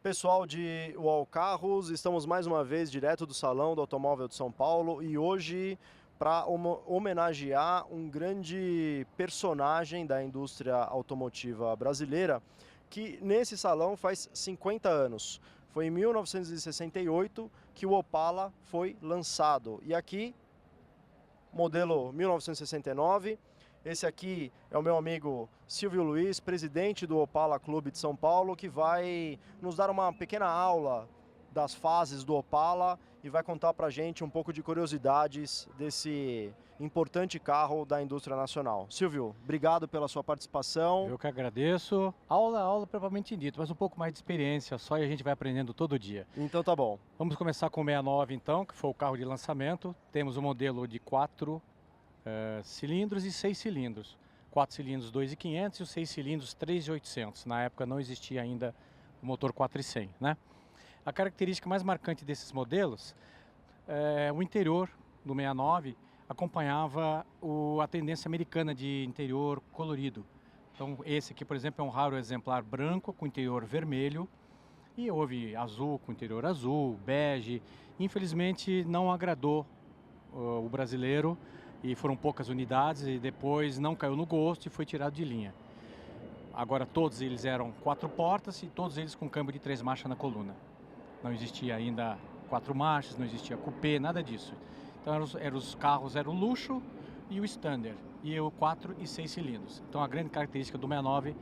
Pessoal de UOL Carros, estamos mais uma vez direto do Salão do Automóvel de São Paulo e hoje para homenagear um grande personagem da indústria automotiva brasileira que nesse salão faz 50 anos. Foi em 1968 que o Opala foi lançado e aqui, modelo 1969. Esse aqui é o meu amigo Silvio Luiz, presidente do Opala Clube de São Paulo, que vai nos dar uma pequena aula das fases do Opala e vai contar pra gente um pouco de curiosidades desse importante carro da indústria nacional. Silvio, obrigado pela sua participação. Eu que agradeço. Aula propriamente dito, mas um pouco mais de experiência só e a gente vai aprendendo todo dia. Então tá bom. Vamos começar com o 69 então, que foi o carro de lançamento. Temos um modelo de 4 cilindros e 6 cilindros. 4 cilindros 2.500 e os 6 cilindros 3.800. Na época não existia ainda o motor 4.100, né? A característica mais marcante desses modelos é o interior do 69 acompanhava a tendência americana de interior colorido. Então esse aqui, por exemplo, é um raro exemplar branco com interior vermelho e houve azul com interior azul, bege. Infelizmente não agradou o brasileiro e foram poucas unidades e depois não caiu no gosto e foi tirado de linha. Agora todos eles eram 4 portas e todos eles com câmbio de 3 marchas na coluna. Não existia ainda 4 marchas, não existia coupé, nada disso. Então os carros eram o luxo e o standard, e o 4 e 6 cilindros. Então a grande característica do 69,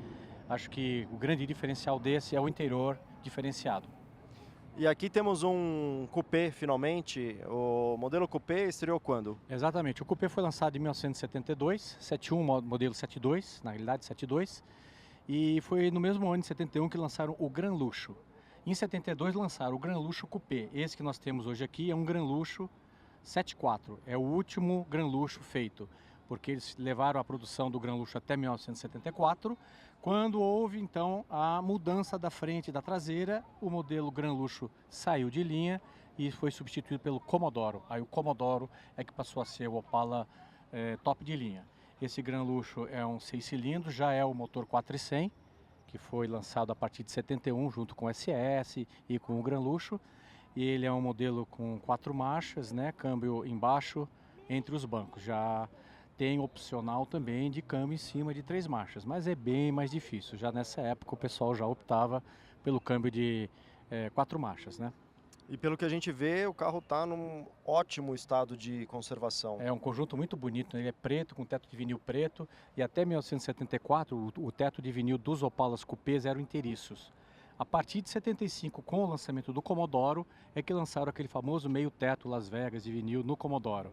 acho que o grande diferencial desse é o interior diferenciado. E aqui temos um coupé finalmente. O modelo coupé estreou quando? Exatamente, o coupé foi lançado em 1972, 71, modelo 72, na realidade 72, e foi no mesmo ano de 71 que lançaram o Gran Luxo. Em 72 lançaram o Gran Luxo Coupé. Esse que nós temos hoje aqui é um Gran Luxo 74, é o último Gran Luxo feito, porque eles levaram a produção do Gran Luxo até 1974, quando houve então a mudança da frente e da traseira, o modelo Gran Luxo saiu de linha e foi substituído pelo Commodoro. Aí o Commodoro é que passou a ser o Opala top de linha. Esse Gran Luxo é um 6 cilindros, já é o motor 4.100, que foi lançado a partir de 71 junto com o SS e com o Gran Luxo. E ele é um modelo com 4 marchas, né, câmbio embaixo entre os bancos. Já tem opcional também de câmbio em cima de 3 marchas, mas é bem mais difícil. Já nessa época o pessoal já optava pelo câmbio de 4 marchas, né? E pelo que a gente vê, o carro está num ótimo estado de conservação. É um conjunto muito bonito, né? Ele é preto, com teto de vinil preto, e até 1974 o teto de vinil dos Opalas Coupés eram inteiriços. A partir de 75, com o lançamento do Commodoro, é que lançaram aquele famoso meio-teto Las Vegas de vinil no Commodoro,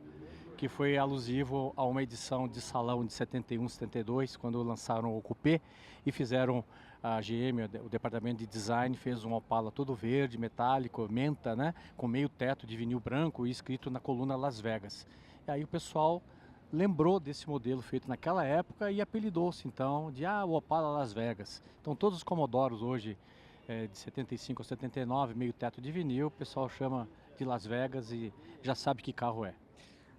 que foi alusivo a uma edição de salão de 71, 72, quando lançaram o Coupé e fizeram a GM, o departamento de design, fez um Opala todo verde, metálico, menta, né, com meio-teto de vinil branco e escrito na coluna Las Vegas. E aí o pessoal lembrou desse modelo feito naquela época e apelidou-se então de o Opala Las Vegas. Então todos os Commodoros hoje, de 75 a 79, meio teto de vinil, o pessoal chama de Las Vegas e já sabe que carro é.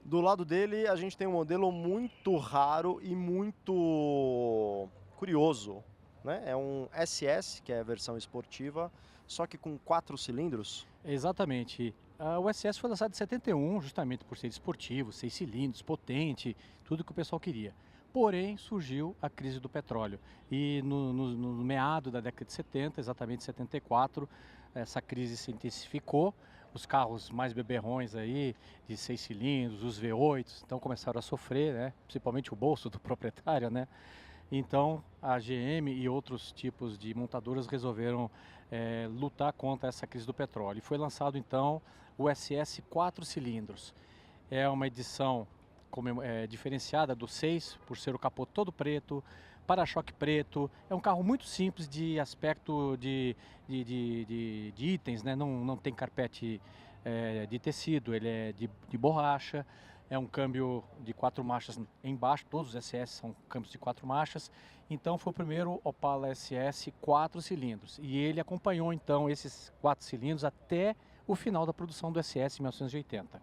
Do lado dele a gente tem um modelo muito raro e muito curioso, né? É um SS, que é a versão esportiva, só que com 4 cilindros. Exatamente. O SS foi lançado em 71, justamente por ser esportivo, 6 cilindros, potente, tudo que o pessoal queria. Porém, surgiu a crise do petróleo e no meado da década de 70, exatamente 74, essa crise se intensificou. Os carros mais beberrões aí, de 6 cilindros, os V8, então começaram a sofrer, né? Principalmente o bolso do proprietário, né? Então a GM e outros tipos de montadoras resolveram lutar contra essa crise do petróleo. E foi lançado então o SS 4 cilindros. É uma edição diferenciada do 6, por ser o capô todo preto, para-choque preto. É um carro muito simples de aspecto de itens, né? Não tem carpete de tecido, ele é de borracha. É um câmbio de 4 marchas embaixo, todos os SS são câmbios de 4 marchas. Então foi o primeiro Opala SS 4 cilindros. E ele acompanhou então esses 4 cilindros até o final da produção do SS em 1980.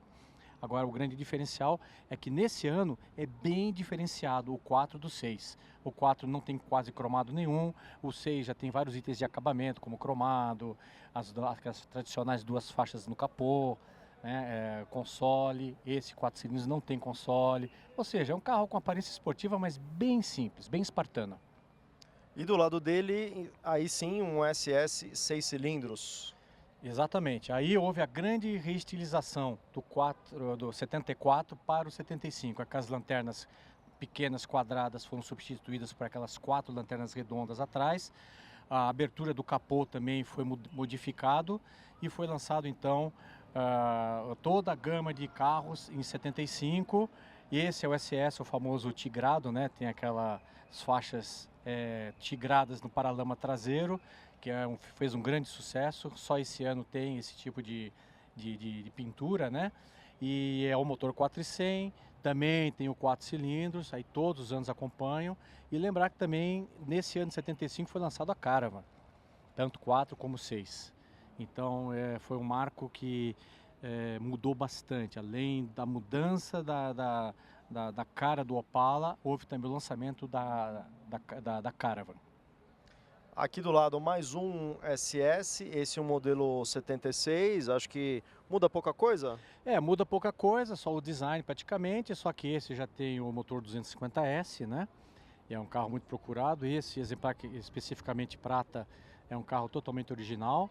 Agora, o grande diferencial é que nesse ano é bem diferenciado o 4 do 6. O 4 não tem quase cromado nenhum, o 6 já tem vários itens de acabamento, como cromado, aquelas tradicionais duas faixas no capô, né, console. Esse 4 cilindros não tem console, ou seja, é um carro com aparência esportiva, mas bem simples, bem espartana. E do lado dele, aí sim, um SS 6 cilindros. Exatamente. Aí houve a grande reestilização do 74 para o 75. Aquelas lanternas pequenas quadradas foram substituídas por aquelas 4 lanternas redondas atrás. A abertura do capô também foi modificado e foi lançado então toda a gama de carros em 75. Esse é o SS, o famoso tigrado, né? Tem aquelas faixas tigradas no paralama traseiro, que fez um grande sucesso. Só esse ano tem esse tipo de pintura, né? E é o motor 400, também tem o 4 cilindros, aí todos os anos acompanham. E lembrar que também nesse ano de 75 foi lançado a Caravan, tanto 4 como 6. Então foi um marco que mudou bastante. Além da mudança da cara do Opala, houve também o lançamento da Caravan. Aqui do lado mais um SS, esse é um modelo 76, acho que muda pouca coisa? Muda pouca coisa, só o design praticamente, só que esse já tem o motor 250S, né? E é um carro muito procurado. Esse exemplar especificamente prata é um carro totalmente original,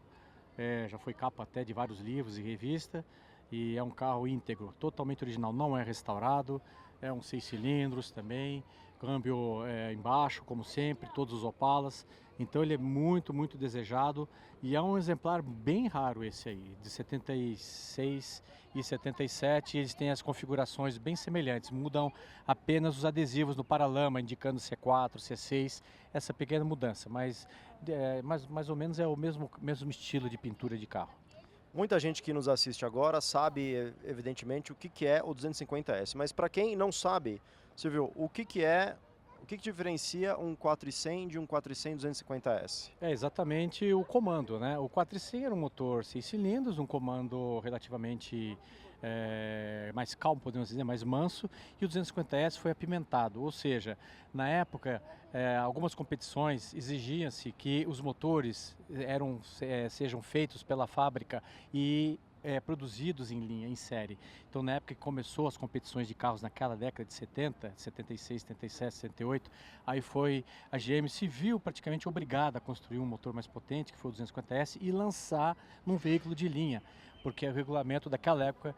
já foi capa até de vários livros e revista, e é um carro íntegro, totalmente original, não é restaurado, é um 6 cilindros também, câmbio embaixo, como sempre, todos os Opalas. Então ele é muito, muito desejado e é um exemplar bem raro esse aí, de 76 e 77, eles têm as configurações bem semelhantes, mudam apenas os adesivos no paralama, indicando C4, C6, essa pequena mudança, mas mais ou menos é o mesmo estilo de pintura de carro. Muita gente que nos assiste agora sabe, evidentemente, o que é o 250S, mas para quem não sabe, Silvio, o que diferencia um 400 de um 400 250S? É exatamente o comando, né? O 400 era um motor 6 cilindros, um comando relativamente mais calmo, podemos dizer, mais manso, e o 250S foi apimentado, ou seja, na época algumas competições exigiam-se que os motores sejam feitos pela fábrica e produzidos em linha, em série. Então, na época que começou as competições de carros naquela década de 70, 76, 77, 78, aí a GM se viu praticamente obrigada a construir um motor mais potente, que foi o 250S, e lançar num veículo de linha, porque o regulamento daquela época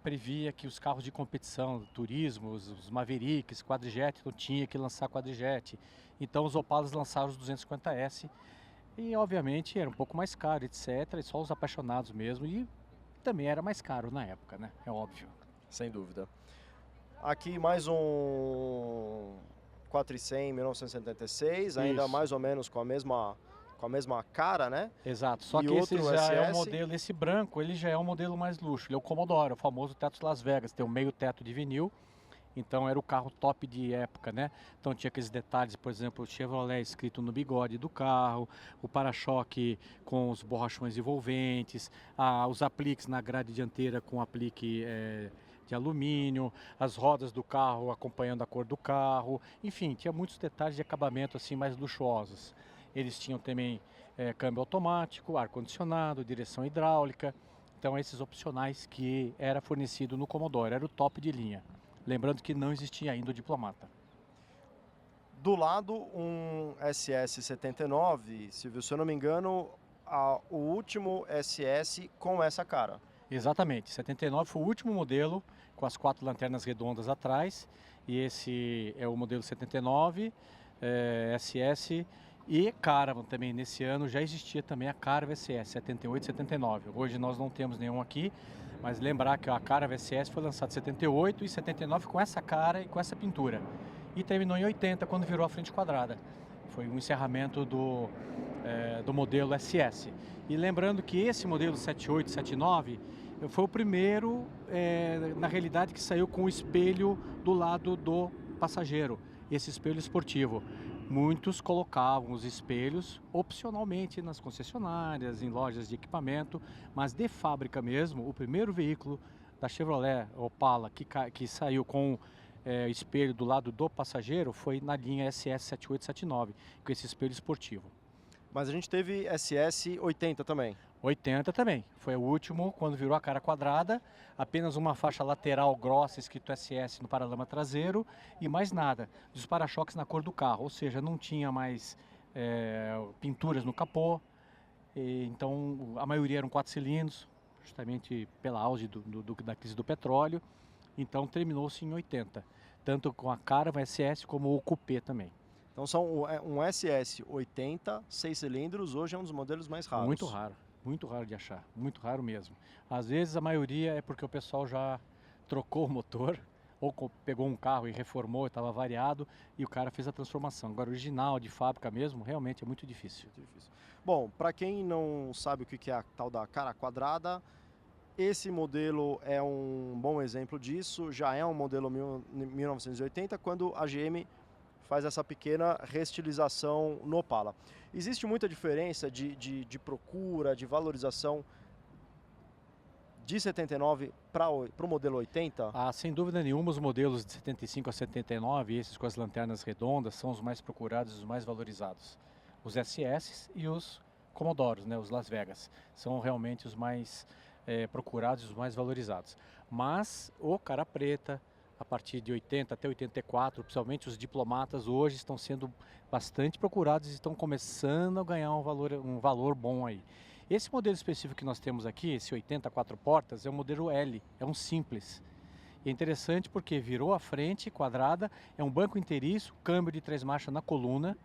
previa que os carros de competição, turismo, os Mavericks, quadrijet, não tinha que lançar quadrijet. Então, os Opalas lançaram os 250S, e obviamente era um pouco mais caro, etc. E só os apaixonados mesmo, e também era mais caro na época, né? É óbvio. Sem dúvida. Aqui mais um 400 1976, ainda Isso. mais ou menos com a mesma cara, né? Exato, só E que esse outro já é um SS? modelo, esse branco, ele já é um modelo mais luxo. Ele é o Commodore, o famoso teto de Las Vegas, tem um meio teto de vinil. Então era o carro top de época, né? Então tinha aqueles detalhes, por exemplo, o Chevrolet escrito no bigode do carro, o para-choque com os borrachões envolventes, os apliques na grade dianteira com aplique de alumínio, as rodas do carro acompanhando a cor do carro, enfim, tinha muitos detalhes de acabamento assim mais luxuosos. Eles tinham também câmbio automático, ar-condicionado, direção hidráulica, então esses opcionais que era fornecido no Commodore, era o top de linha. Lembrando que não existia ainda o Diplomata. Do lado, um SS79, Silvio, se eu não me engano, o último SS com essa cara. Exatamente, 79 foi o último modelo com as 4 lanternas redondas atrás, e esse é o modelo 79, SS, e Caravan também. Nesse ano já existia também a Caravan SS, 78 e 79. Hoje nós não temos nenhum aqui, mas lembrar que a Caravan SS foi lançada em 78 e 79 com essa cara e com essa pintura. E terminou em 80, quando virou a frente quadrada. Foi um encerramento do modelo SS. E lembrando que esse modelo 78 e 79 foi o primeiro, na realidade, que saiu com o espelho do lado do passageiro, esse espelho esportivo. Muitos colocavam os espelhos opcionalmente nas concessionárias, em lojas de equipamento, mas de fábrica mesmo, o primeiro veículo da Chevrolet Opala que saiu com espelho do lado do passageiro foi na linha SS7879, com esse espelho esportivo. Mas a gente teve SS80 também. 80 também, foi o último quando virou a cara quadrada, apenas uma faixa lateral grossa escrito SS no paralama traseiro e mais nada. Os para-choques na cor do carro, ou seja, não tinha mais pinturas no capô, então a maioria eram 4 cilindros, justamente pela auge da crise do petróleo, então terminou-se em 80, tanto com a Caravan SS como o Coupé também. Então são um SS80, 6 cilindros, hoje é um dos modelos mais raros. Muito raro de achar, muito raro mesmo. Às vezes a maioria é porque o pessoal já trocou o motor, ou pegou um carro e reformou, estava variado, e o cara fez a transformação. Agora, original, de fábrica mesmo, realmente é muito difícil. Muito difícil. Bom, para quem não sabe o que é a tal da cara quadrada, esse modelo é um bom exemplo disso, já é um modelo 1980, quando a GM faz essa pequena reestilização no Opala. Existe muita diferença de procura, de valorização de 79 para o modelo 80? Ah, sem dúvida nenhuma, os modelos de 75 a 79, esses com as lanternas redondas, são os mais procurados e os mais valorizados. Os SS e os Commodoros, né, os Las Vegas, são realmente os mais procurados e os mais valorizados. Mas o cara preta, a partir de 80 até 84, principalmente os diplomatas hoje estão sendo bastante procurados e estão começando a ganhar um valor bom aí. Esse modelo específico que nós temos aqui, esse 80 4 portas, é o modelo L, é um simples. E é interessante porque virou a frente quadrada, é um banco inteiriço, câmbio de 3 marchas na coluna,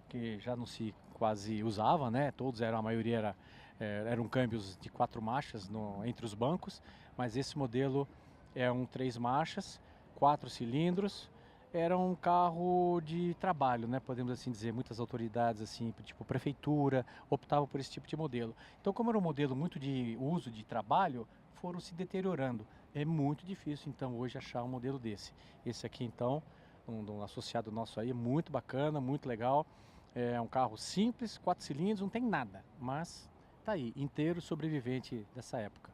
que já não se quase usava, né? Todos a maioria eram câmbios de 4 marchas entre os bancos, mas esse modelo é um 3 marchas, 4 cilindros, era um carro de trabalho, né? Podemos assim dizer, muitas autoridades assim, tipo prefeitura, optavam por esse tipo de modelo. Então, como era um modelo muito de uso de trabalho, foram se deteriorando. É muito difícil então hoje achar um modelo desse. Esse aqui então, um associado nosso aí, muito bacana, muito legal. É um carro simples, 4 cilindros, não tem nada, mas tá aí, inteiro sobrevivente dessa época.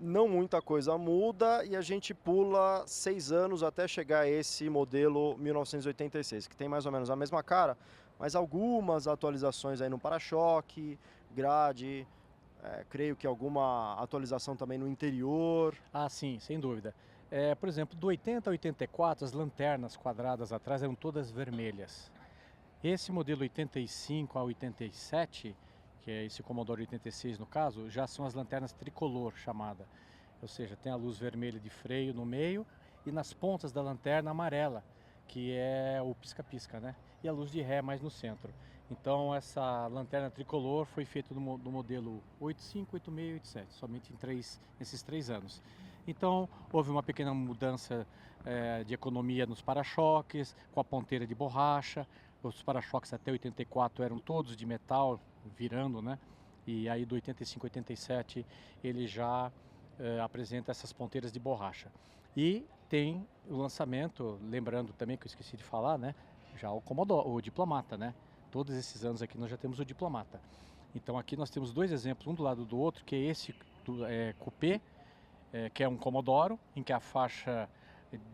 Não muita coisa muda e a gente pula 6 anos até chegar a esse modelo 1986, que tem mais ou menos a mesma cara, mas algumas atualizações aí no para-choque, grade, creio que alguma atualização também no interior. Ah, sim, sem dúvida. Por exemplo, do 80 a 84, as lanternas quadradas atrás eram todas vermelhas. Esse modelo 85 a 87, que é esse Commodore 86 no caso, já são as lanternas tricolor chamada. Ou seja, tem a luz vermelha de freio no meio e nas pontas da lanterna amarela, que é o pisca-pisca, né? E a luz de ré mais no centro. Então essa lanterna tricolor foi feita do modelo 85, 86 e 87, somente nesses 3 anos. Então houve uma pequena mudança de economia nos para-choques, com a ponteira de borracha. Os para-choques até 84 eram todos de metal, virando, né? E aí do 85, 87 ele já apresenta essas ponteiras de borracha. E tem o lançamento, lembrando também que eu esqueci de falar, né? Já o Commodore, o Diplomata, né? Todos esses anos aqui nós já temos o Diplomata. Então aqui nós temos 2 exemplos, um do lado do outro, que é esse Coupé, que é um Commodoro, em que a faixa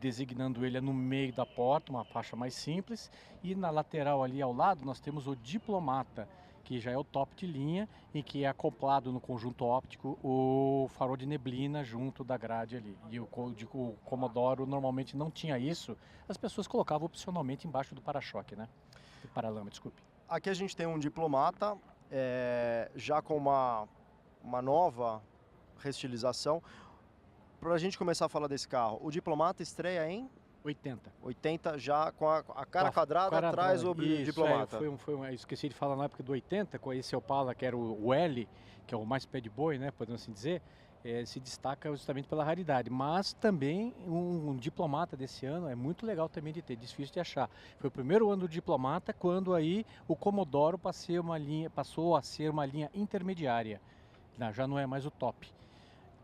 designando ele é no meio da porta, uma faixa mais simples, e na lateral ali ao lado nós temos o Diplomata, que já é o top de linha e que é acoplado no conjunto óptico o farol de neblina junto da grade ali. E o Commodoro normalmente não tinha isso, as pessoas colocavam opcionalmente embaixo do para-choque, né? Do paralama, desculpe. Aqui a gente tem um Diplomata, já com uma nova reestilização. Para a gente começar a falar desse carro, o Diplomata estreia em 80. 80 já com a cara quadrada atrás do Diplomata. Esqueci de falar na época do 80, com esse Opala que era o L, que é o mais pé de boi, né, podemos assim dizer, se destaca justamente pela raridade. Mas também um Diplomata desse ano é muito legal também de ter, difícil de achar. Foi o primeiro ano do Diplomata quando aí o Commodoro passou a ser uma linha intermediária, já não é mais o top.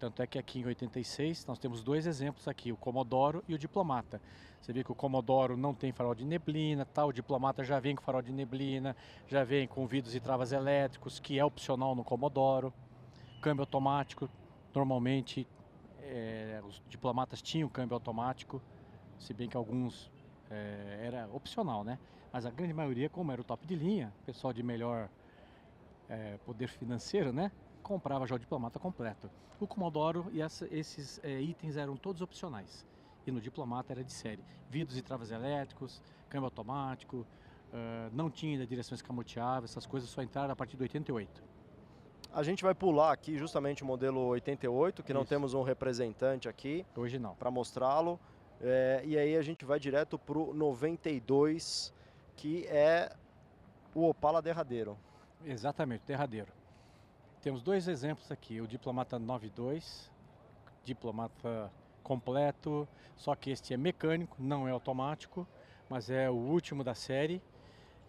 Tanto é que aqui em 86 nós temos 2 exemplos aqui, o Commodoro e o Diplomata. Você vê que o Commodoro não tem farol de neblina, o Diplomata já vem com farol de neblina, já vem com vidros e travas elétricos, que é opcional no Commodoro, câmbio automático, Normalmente, os diplomatas tinham câmbio automático, se bem que alguns era opcional, né? Mas a grande maioria, como era o top de linha, pessoal de melhor poder financeiro, né? Comprava já o diplomata completo. O Commodore e esses itens eram todos opcionais. E no diplomata era de série. Vidros e travas elétricos, câmbio automático, não tinha ainda direção escamoteável, essas coisas só entraram a partir de 88. A gente vai pular aqui justamente o modelo 88, que não Isso. temos um representante aqui Hoje não. para mostrá-lo. E aí a gente vai direto para o 92, que é o Opala derradeiro. Exatamente, derradeiro. Temos dois exemplos aqui, o Diplomata 92, diplomata completo, só que este é mecânico, não é automático, mas é o último da série.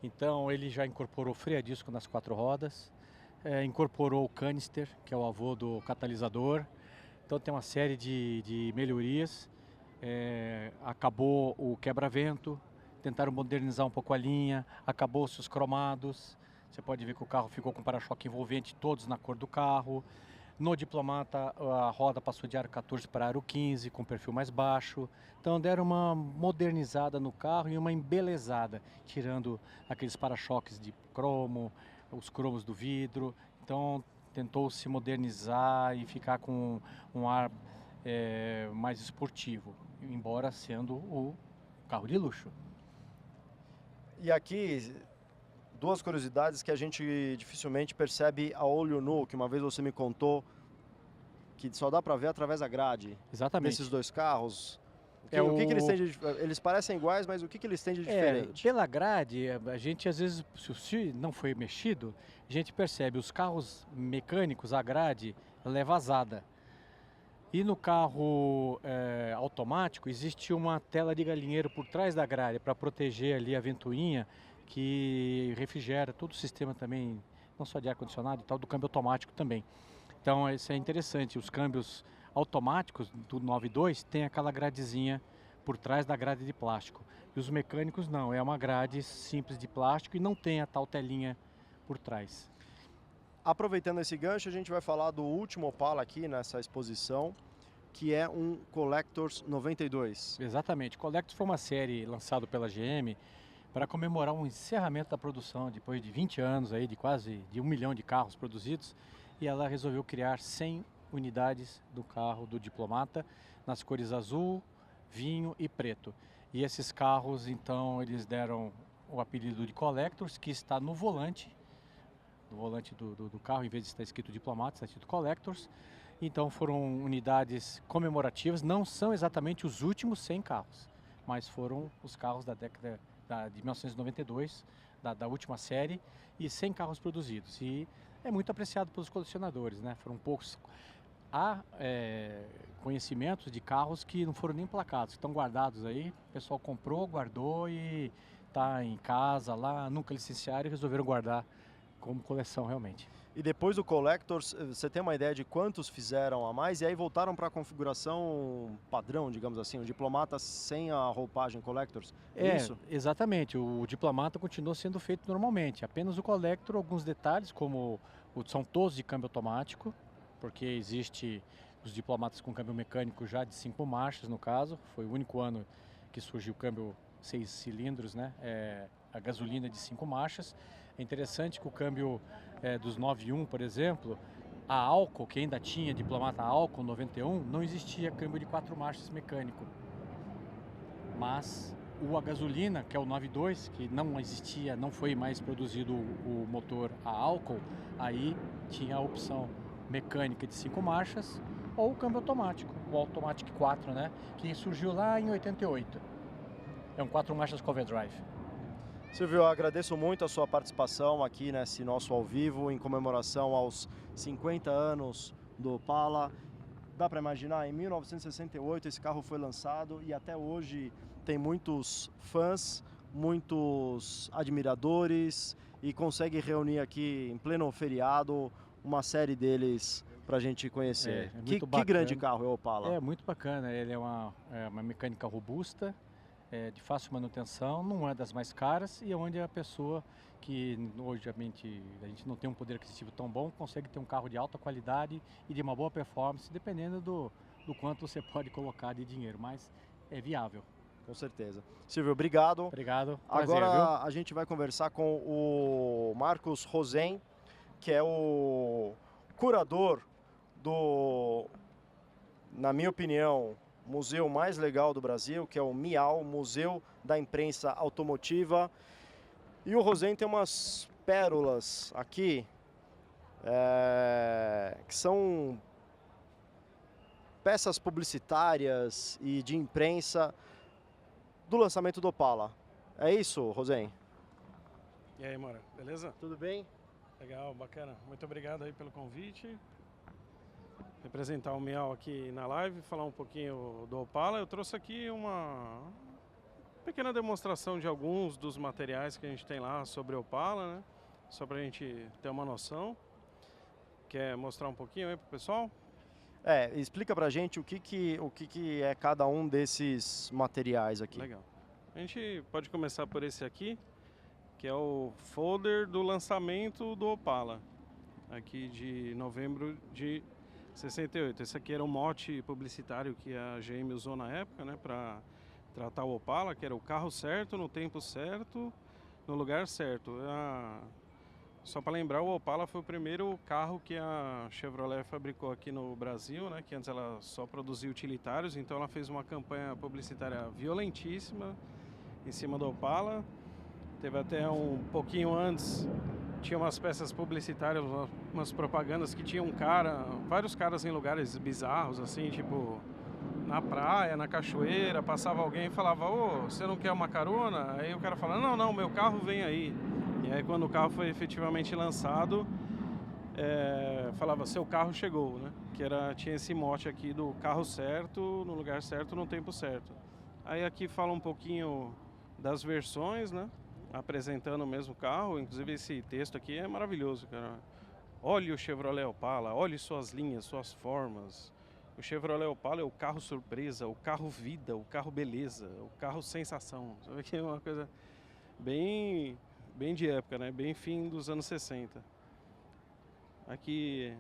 Então ele já incorporou freio a disco nas 4 rodas, incorporou o canister, que é o avô do catalisador. Então tem uma série de melhorias. Acabou o quebra-vento, tentaram modernizar um pouco a linha, acabou-se os cromados. Você pode ver que o carro ficou com para-choque envolvente, todos na cor do carro. No Diplomata, a roda passou de aro 14 para aro 15, com perfil mais baixo. Então deram uma modernizada no carro e uma embelezada, tirando aqueles para-choques de cromo, os cromos do vidro. Então tentou se modernizar e ficar com um ar mais esportivo, embora sendo o carro de luxo. E aqui, duas curiosidades que a gente dificilmente percebe a olho nu, que uma vez você me contou que só dá para ver através da grade. Exatamente. Desses dois carros. O que eles têm de... Eles parecem iguais, mas o que eles têm de diferente? Pela grade, a gente às vezes, se não foi mexido, a gente percebe os carros mecânicos, a grade leva vazada. E no carro automático existe uma tela de galinheiro por trás da grade para proteger ali a ventoinha que refrigera todo o sistema também, não só de ar-condicionado e tal, do câmbio automático também. Então isso é interessante, os câmbios automáticos do 92 tem aquela gradezinha por trás da grade de plástico. E os mecânicos não, é uma grade simples de plástico e não tem a tal telinha por trás. Aproveitando esse gancho, a gente vai falar do último Opala aqui nessa exposição, que é um Collectors 92. Exatamente, Collectors foi uma série lançada pela GM para comemorar um encerramento da produção depois de 20 anos aí, de quase 1 milhão de carros produzidos, e ela resolveu criar 100 unidades do carro do Diplomata nas cores azul, vinho e preto. E esses carros, então, eles deram o apelido de Collectors, que está no volante do carro, em vez de estar escrito Diplomata, está escrito Collectors. Então foram unidades comemorativas, não são exatamente os últimos 100 carros, mas foram os carros da década de 1992, da última série, e 100 carros produzidos. E é muito apreciado pelos colecionadores, né? Foram poucos. Há conhecimentos de carros que não foram nem placados, estão guardados aí, o pessoal comprou, guardou e está em casa lá, nunca licenciaram e resolveram guardar como coleção realmente. E depois do Collectors, você tem uma ideia de quantos fizeram a mais? E aí voltaram para a configuração padrão, digamos assim, o Diplomata sem a roupagem Collectors? É isso? Exatamente. O Diplomata continuou sendo feito normalmente. Apenas o Collector, alguns detalhes, como são todos de câmbio automático, porque existe os Diplomatas com câmbio mecânico já de 5 marchas, no caso. Foi o único ano que surgiu o câmbio 6 cilindros, né? A gasolina de 5 marchas. É interessante que o câmbio dos 91, por exemplo, a álcool, que ainda tinha Diplomata álcool 91, não existia câmbio de 4 marchas mecânico. Mas a gasolina, que é o 92, que não existia, não foi mais produzido o motor a álcool, aí tinha a opção mecânica de 5 marchas ou o câmbio automático, o Automatic 4, né, que surgiu lá em 88. É um 4 marchas cover drive. Silvio, eu agradeço muito a sua participação aqui nesse nosso ao vivo, em comemoração aos 50 anos do Opala. Dá para imaginar, em 1968 esse carro foi lançado e até hoje tem muitos fãs, muitos admiradores e consegue reunir aqui em pleno feriado uma série deles para a gente conhecer. Que grande carro é o Opala. É muito bacana, ele é uma mecânica robusta, de fácil manutenção, não é das mais caras e é onde a pessoa que hoje a gente não tem um poder aquisitivo tão bom, consegue ter um carro de alta qualidade e de uma boa performance, dependendo do quanto você pode colocar de dinheiro, mas é viável. Com certeza. Silvio, obrigado. Obrigado. Prazer, Agora viu? a gente vai conversar com o Marcos Rosen, que é o curador do, na minha opinião, museu mais legal do Brasil, que é o MIAU, Museu da Imprensa Automotiva. E o Rosen tem umas pérolas aqui, que são peças publicitárias e de imprensa do lançamento do Opala. É isso, Rosen? E aí, Mora, beleza? Tudo bem? Legal, bacana. Muito obrigado aí pelo convite. Representar o Miau aqui na live, falar um pouquinho do Opala. Eu trouxe aqui uma pequena demonstração de alguns dos materiais que a gente tem lá sobre o Opala, né? Só pra gente ter uma noção. Quer mostrar um pouquinho aí pro pessoal? Explica pra gente o que é cada um desses materiais aqui. Legal. A gente pode começar por esse aqui, que é o folder do lançamento do Opala, aqui de novembro de 68. Esse aqui era um mote publicitário que a GM usou na época, né, para tratar o Opala, que era o carro certo, no tempo certo, no lugar certo. Só para lembrar, o Opala foi o primeiro carro que a Chevrolet fabricou aqui no Brasil, né, que antes ela só produzia utilitários, então ela fez uma campanha publicitária violentíssima em cima do Opala. Teve até um pouquinho antes, tinha umas peças publicitárias, umas propagandas que tinham vários caras em lugares bizarros, assim, tipo na praia, na cachoeira, passava alguém e falava: ô, você não quer uma carona? Aí o cara falava: não, não, meu carro vem aí. E aí quando o carro foi efetivamente lançado, falava: seu carro chegou, né? Tinha esse mote aqui do carro certo, no lugar certo, no tempo certo. Aí aqui fala um pouquinho das versões, né? Apresentando o mesmo carro, inclusive esse texto aqui é maravilhoso, cara. Olhe o Chevrolet Opala, olhe suas linhas, suas formas. O Chevrolet Opala é o carro surpresa, o carro vida, o carro beleza, o carro sensação. Sabe que é uma coisa bem de época, né? Bem fim dos anos 60. Aqui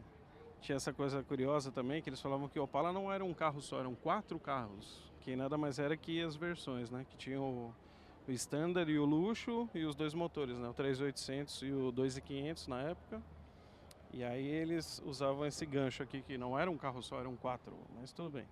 tinha essa coisa curiosa também, que eles falavam que o Opala não era um carro só, eram 4 carros, que nada mais era que as versões, né? Que tinham o Standard e o Luxo e os 2 motores, né? O 3800 e o 2500 na época. E aí eles usavam esse gancho aqui, que não era um carro só, eram 4, mas tudo bem.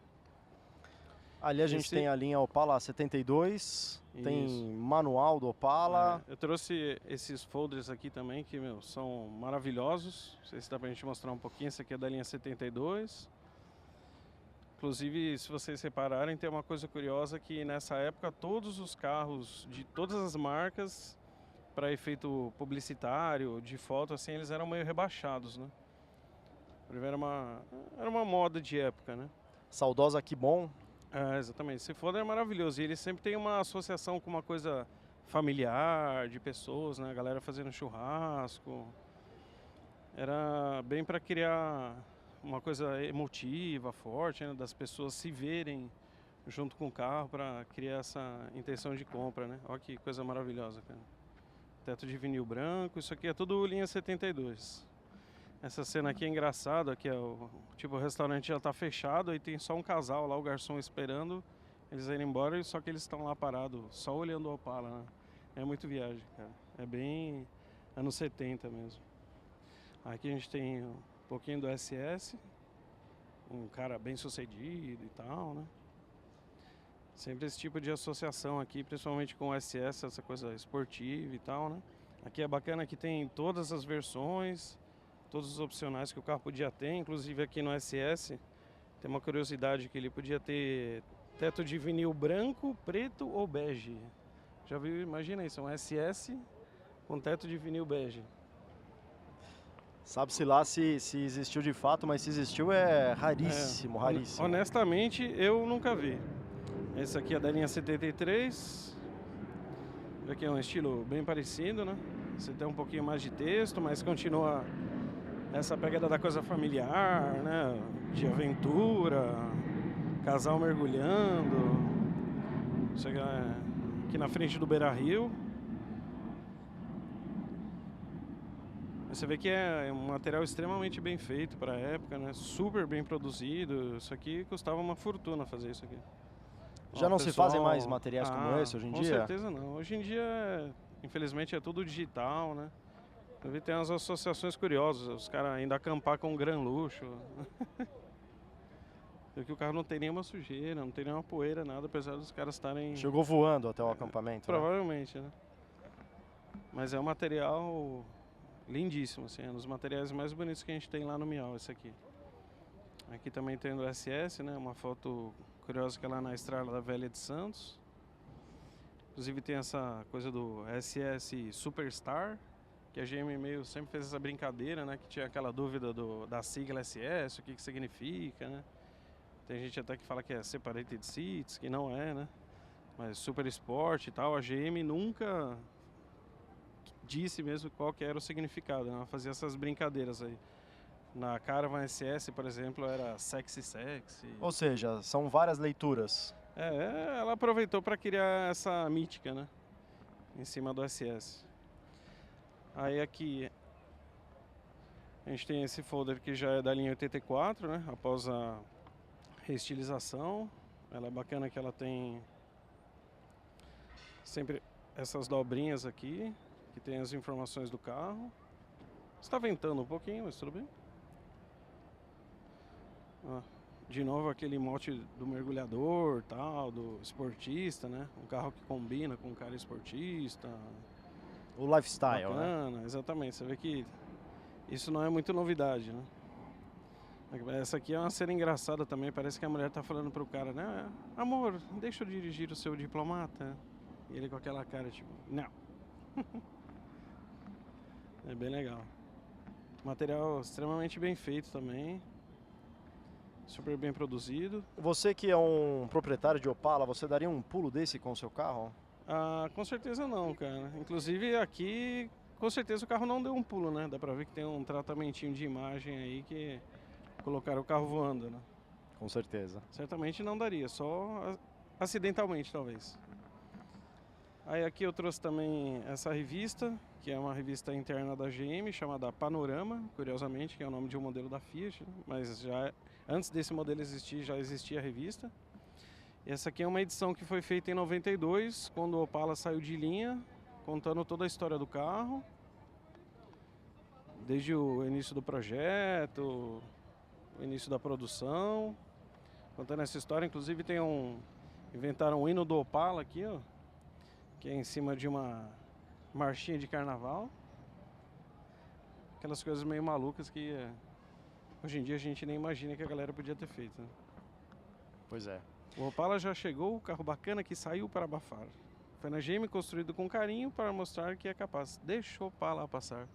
Ali a gente tem a linha Opala 72, tem manual do Opala. Eu trouxe esses folders aqui também, que são maravilhosos. Não sei se dá pra gente mostrar um pouquinho. Esse aqui é da linha 72. Inclusive, se vocês repararem, tem uma coisa curiosa que nessa época todos os carros de todas as marcas, para efeito publicitário, de foto, assim, eles eram meio rebaixados, né? Era uma moda de época, né? Saudosa Que Bom. Exatamente. Esse folder é maravilhoso. E ele sempre tem uma associação com uma coisa familiar, de pessoas, né? A galera fazendo churrasco. Era bem para criar uma coisa emotiva, forte, né? Das pessoas se verem junto com o carro para criar essa intenção de compra, né? Olha que coisa maravilhosa, cara. Teto de vinil branco, isso aqui é tudo linha 72. Essa cena aqui é engraçada, que é o restaurante já tá fechado, aí tem só um casal lá, o garçom esperando eles irem embora, só que eles estão lá parados, só olhando o Opala, né? É muito viagem, cara. É bem anos 70 mesmo. Aqui a gente tem um pouquinho do SS, um cara bem sucedido e tal, né? Sempre esse tipo de associação aqui, principalmente com o SS, essa coisa esportiva e tal, né? Aqui é bacana que tem todas as versões, todos os opcionais que o carro podia ter, inclusive aqui no SS tem uma curiosidade que ele podia ter teto de vinil branco, preto ou bege. Já viu? Imagina isso, um SS com teto de vinil bege. Sabe-se lá se existiu de fato, mas se existiu é raríssimo, raríssimo. Honestamente, eu nunca vi. Esse aqui é da linha 73. Aqui é um estilo bem parecido, né? Você tem um pouquinho mais de texto, mas continua essa pegada da coisa familiar, né? De aventura, casal mergulhando. Chega aqui na frente do Beira-Rio. você vê que é um material extremamente bem feito para a época, né? Super bem produzido. Isso aqui custava uma fortuna fazer isso aqui. Já Ó, não se fazem pessoal- mais materiais como esse hoje em com dia? certeza não. Hoje em dia, infelizmente, é tudo digital, né? Eu vi tem umas associações curiosas, os caras ainda acampar com gran luxo. Porque o carro não tem nenhuma sujeira, não tem nenhuma poeira, nada, apesar dos caras estarem... Chegou voando até o acampamento, né? Provavelmente, né? Mas é um material lindíssimo, assim, é um dos materiais mais bonitos que a gente tem lá no Miau, esse aqui. Aqui também tem o SS, né? Uma foto curiosa que é lá na Estrada da Velha de Santos. Inclusive tem essa coisa do SS Superstar, que a GM meio sempre fez essa brincadeira, né? Que tinha aquela dúvida da sigla SS, o que significa, né? Tem gente até que fala que é Separated Seats, que não é, né? Mas Super Sport e tal, a GM nunca disse mesmo qual que era o significado, né? Ela fazia essas brincadeiras aí. Na Caravan SS, por exemplo, era sexy. Ou seja, são várias leituras. Ela aproveitou para criar essa mítica, né? Em cima do SS. Aí aqui a gente tem esse folder que já é da linha 84, né? Após a reestilização. Ela é bacana que ela tem sempre essas dobrinhas aqui, que tem as informações do carro. Está ventando um pouquinho, mas tudo bem. De novo aquele mote do mergulhador, tal, do esportista, né? Um carro que combina com um cara esportista. O lifestyle, Bacana, né? exatamente. Você vê que isso não é muito novidade, né? Essa aqui é uma cena engraçada também. Parece que a mulher tá falando pro cara, né? Amor, deixa eu dirigir o seu diplomata. E ele com aquela cara tipo, não. É bem legal. Material extremamente bem feito também. Super bem produzido. Você que é um proprietário de Opala, você daria um pulo desse com o seu carro? Com certeza não, cara. Inclusive aqui, com certeza o carro não deu um pulo, né? Dá pra ver que tem um tratamentinho de imagem aí que colocaram o carro voando, né? Com certeza. Certamente não daria, só acidentalmente talvez. Aí aqui eu trouxe também essa revista, que é uma revista interna da GM, chamada Panorama, curiosamente, que é o nome de um modelo da Fiat, né? Mas já antes desse modelo existir, já existia a revista. E essa aqui é uma edição que foi feita em 92, quando o Opala saiu de linha, contando toda a história do carro, desde o início do projeto, o início da produção, contando essa história. Inclusive inventaram um hino do Opala aqui, ó, que é em cima de uma marchinha de carnaval. Aquelas coisas meio malucas que hoje em dia a gente nem imagina que a galera podia ter feito, né? Pois é. O Opala já chegou, o carro bacana que saiu para abafar. Foi na GM, construído com carinho para mostrar que é capaz. Deixa o Opala passar.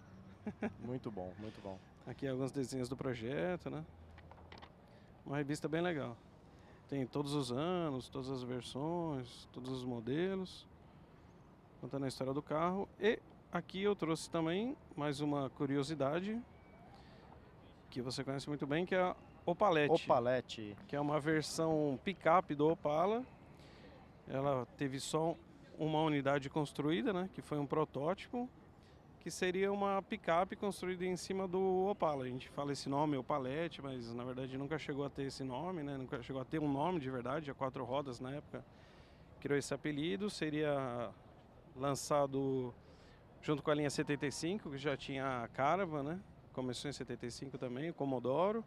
Muito bom, muito bom. Aqui alguns desenhos do projeto, né? Uma revista bem legal. Tem todos os anos, todas as versões, todos os modelos, contando a história do carro. E aqui eu trouxe também mais uma curiosidade que você conhece muito bem, que é a Opalete. Opalete. Que é uma versão picape do Opala. Ela teve só uma unidade construída, né? Que foi um protótipo, que seria uma picape construída em cima do Opala. A gente fala esse nome, Opalete, mas na verdade nunca chegou a ter esse nome, né? Nunca chegou a ter um nome de verdade, a 4 rodas na época criou esse apelido. Seria lançado junto com a linha 75, que já tinha a Caravan, né? Começou em 75 também, o Commodoro.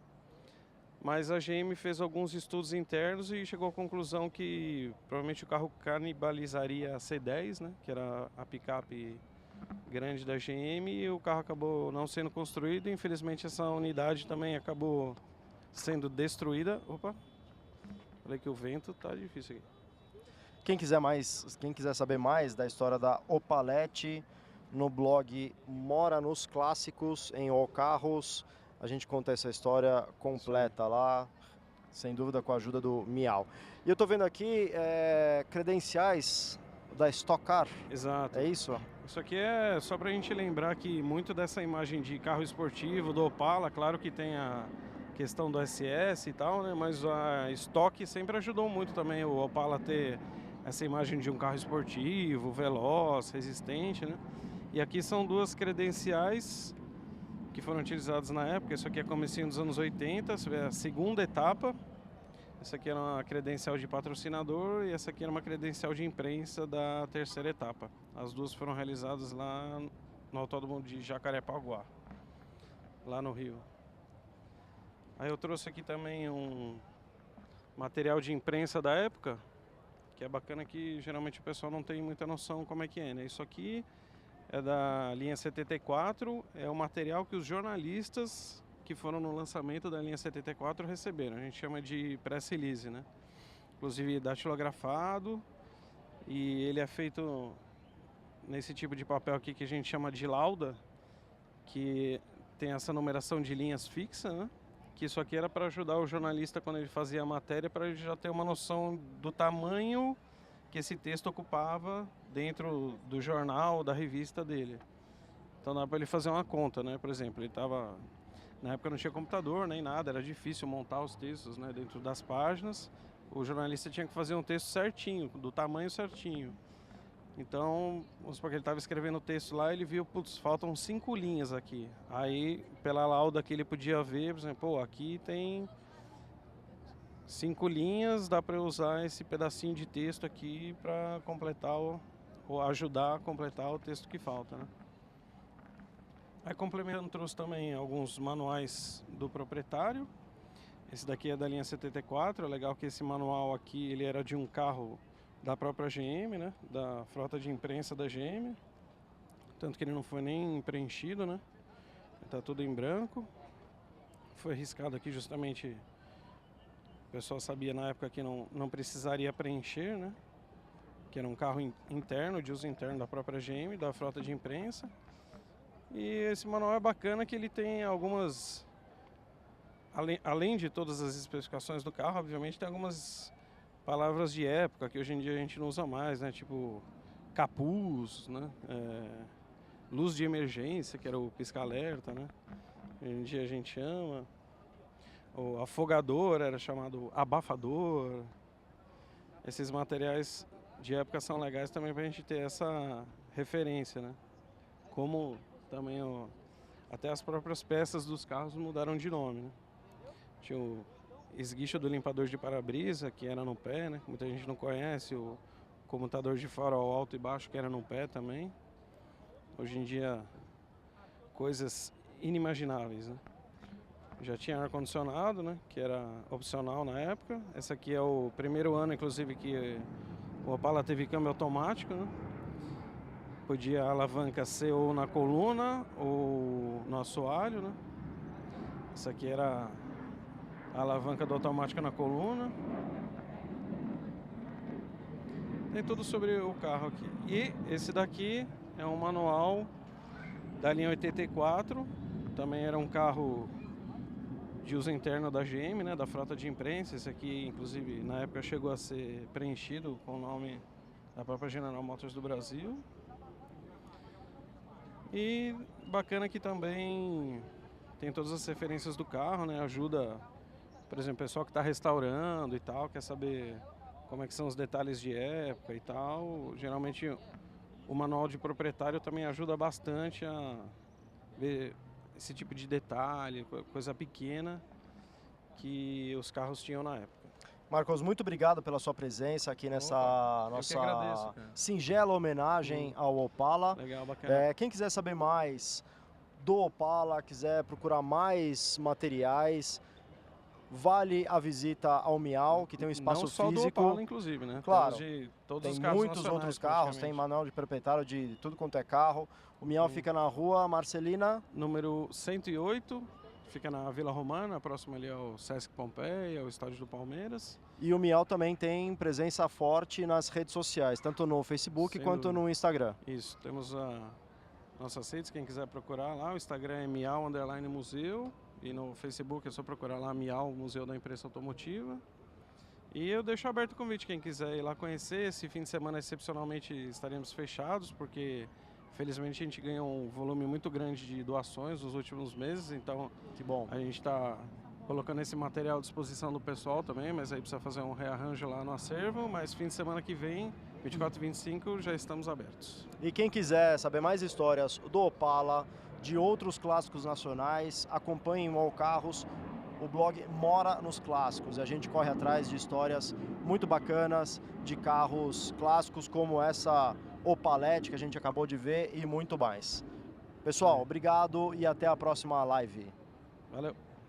Mas a GM fez alguns estudos internos e chegou à conclusão que provavelmente o carro canibalizaria a C10, né? Que era a picape grande da GM, e o carro acabou não sendo construído. Infelizmente essa unidade também acabou sendo destruída. Opa, falei que o vento tá difícil aqui. Quem quiser saber mais da história da Opalete, no blog Mora nos Clássicos, em O Carros, a gente conta essa história completa lá, sem dúvida com a ajuda do Miau. E eu tô vendo aqui credenciais da Stock Car. Exato. É isso? Isso aqui é só pra gente lembrar que muito dessa imagem de carro esportivo do Opala, claro que tem a questão do SS e tal, né? Mas a Stock sempre ajudou muito também o Opala a ter essa imagem de um carro esportivo, veloz, resistente, né? E aqui são duas credenciais que foram utilizados na época. Isso aqui é comecinho dos anos 80, você vê a segunda etapa. Essa aqui era uma credencial de patrocinador e essa aqui era uma credencial de imprensa da terceira etapa. As duas foram realizadas lá no Autódromo de Jacarepaguá, lá no Rio. Aí eu trouxe aqui também um material de imprensa da época, que é bacana, que geralmente o pessoal não tem muita noção como é que é, né? Isso aqui é da linha 74, é o material que os jornalistas que foram no lançamento da linha 74 receberam. A gente chama de press release, né? Inclusive datilografado, e ele é feito nesse tipo de papel aqui que a gente chama de lauda, que tem essa numeração de linhas fixa, né? Que isso aqui era para ajudar o jornalista quando ele fazia a matéria, para ele já ter uma noção do tamanho que esse texto ocupava dentro do jornal, da revista dele. Então dá para ele fazer uma conta, né? Por exemplo, ele estava... Na época não tinha computador nem nada, era difícil montar os textos, né, dentro das páginas. O jornalista tinha que fazer um texto certinho, do tamanho certinho. Então, vamos supor que ele estava escrevendo o texto lá, ele viu, putz, faltam 5 linhas aqui. Aí, pela lauda que ele podia ver, por exemplo, pô, aqui tem 5 linhas, dá para eu usar esse pedacinho de texto aqui para completar ou ajudar a completar o texto que falta, né? Aí, complementando, trouxe também alguns manuais do proprietário. Esse daqui é da linha 74, é legal que esse manual aqui, ele era de um carro da própria GM, né? Da frota de imprensa da GM. Tanto que ele não foi nem preenchido, né? Tá tudo em branco. Foi riscado aqui justamente, o pessoal sabia na época que não precisaria preencher, né? Que era um carro interno, de uso interno da própria GM, da frota de imprensa. E esse manual é bacana que ele tem algumas, além de todas as especificações do carro, obviamente tem algumas palavras de época que hoje em dia a gente não usa mais, né? Tipo capuz, né? Luz de emergência, que era o pisca-alerta, né? Hoje em dia a gente chama. O afogador era chamado abafador. Esses materiais de época são legais também para a gente ter essa referência, né? Como também até as próprias peças dos carros mudaram de nome, né? Tinha o esguicho do limpador de para-brisa, que era no pé, né? Muita gente não conhece. O comutador de farol alto e baixo, que era no pé também. Hoje em dia, coisas inimagináveis, né? Já tinha ar-condicionado, né? Que era opcional na época. Esse aqui é o primeiro ano, inclusive, que o Opala teve câmbio automático, né? Podia a alavanca ser ou na coluna ou no assoalho, né? Essa aqui era a alavanca do automático na coluna. Tem tudo sobre o carro aqui. E esse daqui é um manual da linha 84. Também era um carro de uso interno da GM, né? Da frota de imprensa. Esse aqui, inclusive, na época chegou a ser preenchido com o nome da própria General Motors do Brasil. E bacana que também tem todas as referências do carro, né? Ajuda, por exemplo, o pessoal que está restaurando e tal, quer saber como é que são os detalhes de época e tal. Geralmente o manual de proprietário também ajuda bastante a ver esse tipo de detalhe, coisa pequena que os carros tinham na época. Marcos, muito obrigado pela sua presença aqui nessa nossa agradeço, singela homenagem ao Opala. Legal, bacana. Quem quiser saber mais do Opala, quiser procurar mais materiais, vale a visita ao Miau, que tem um espaço físico. Não só físico. do Opala, inclusive, né? Claro, de todos tem os carros muitos outros carros, tem manual de proprietário de tudo quanto é carro. O Miau fica na rua Marcelina, número 108. Fica na Vila Romana, próximo ali ao Sesc Pompeia, ao estádio do Palmeiras. E o Miau também tem presença forte nas redes sociais, tanto no Facebook quanto no Instagram. Isso, temos nossas redes, quem quiser procurar lá, o Instagram é miau_museu e no Facebook é só procurar lá Miau, Museu da Imprensa Automotiva. E eu deixo aberto o convite, quem quiser ir lá conhecer. Esse fim de semana, excepcionalmente, estaremos fechados, porque felizmente a gente ganhou um volume muito grande de doações nos últimos meses, então que bom. A gente está colocando esse material à disposição do pessoal também, mas aí precisa fazer um rearranjo lá no acervo, mas fim de semana que vem, 24 e 25, já estamos abertos. E quem quiser saber mais histórias do Opala, de outros clássicos nacionais. Acompanhem o All Carros, o blog mora nos clássicos. A gente corre atrás de histórias muito bacanas, de carros clássicos como essa Opalete que a gente acabou de ver e muito mais. Pessoal, obrigado e até a próxima live. Valeu.